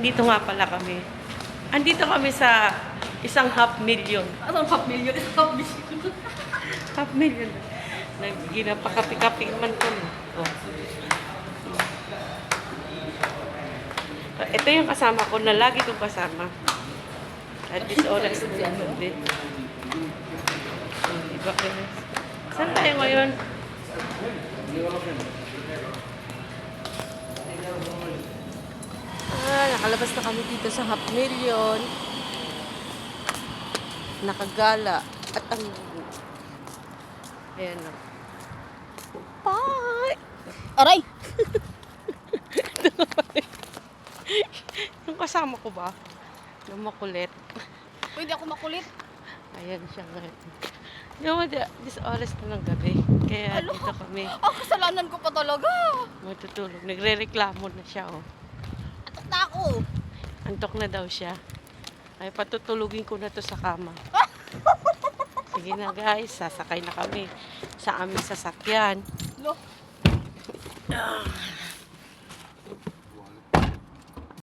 Andito nga pala kami. Andito kami sa isang 500,000. Anong half million? Isang half million. 500,000. Ginapakapi-kapi man ko. Oh. Ito yung kasama ko na lagi kong kasama. At this oras na din. Iba kayo. Saan tayo ngayon? Nakalabas na kami dito sa 500,000. Nakagala. At ang... Ayan na. Bye! Aray! Yung kasama ko ba? Yung makulit. Pwede ako makulit. Ayan siya ngayon. Yung this oras na ng gabi. Kaya Alo? dito kami Kasalanan ko pa talaga. matutulog. Nagre-reklamo na siya, oh. Atok na ako. Antok na daw siya. Ay, patutulugin ko na to sa kama. Sige na guys, sasakay na kami sa aming sasakyan. Lo.